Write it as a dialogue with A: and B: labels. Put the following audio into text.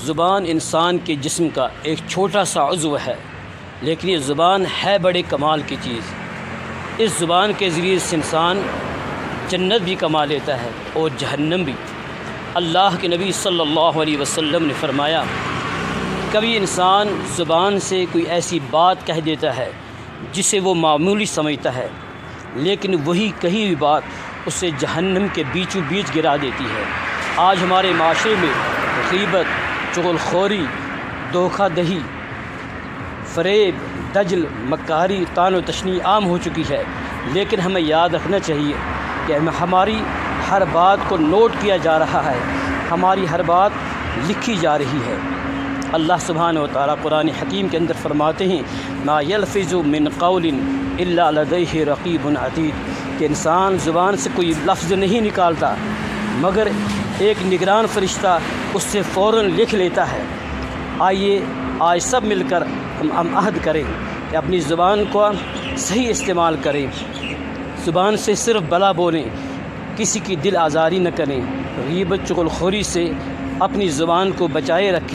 A: زبان انسان کے جسم کا ایک چھوٹا سا عضو ہے، لیکن یہ زبان ہے بڑے کمال کی چیز۔ اس زبان کے ذریعے سے انسان جنت بھی کما لیتا ہے اور جہنم بھی۔ اللہ کے نبی صلی اللہ علیہ وسلم نے فرمایا، کبھی انسان زبان سے کوئی ایسی بات کہہ دیتا ہے جسے وہ معمولی سمجھتا ہے، لیکن وہی کہی ہوئی بات اسے جہنم کے بیچوں بیچ گرا دیتی ہے۔ آج ہمارے معاشرے میں غیبت، چغل خوری، دھوکہ دہی، فریب، دجل، مکاری، طعن و تشنیع عام ہو چکی ہے، لیکن ہمیں یاد رکھنا چاہیے کہ ہماری ہر بات کو نوٹ کیا جا رہا ہے، ہماری ہر بات لکھی جا رہی ہے۔ اللہ سبحانہ و تعالیٰ قرآن حکیم کے اندر فرماتے ہیں، ما یلفظ من قول الا لدیہ رقیب عتید، کہ انسان زبان سے کوئی لفظ نہیں نکالتا مگر ایک نگران فرشتہ اس سے فوراً لکھ لیتا ہے۔ آئیے آج سب مل کر ہم عہد کریں کہ اپنی زبان کو صحیح استعمال کریں، زبان سے صرف بھلا بولیں، کسی کی دل آزاری نہ کریں، غیبت چغل خوری سے اپنی زبان کو بچائے رکھیں۔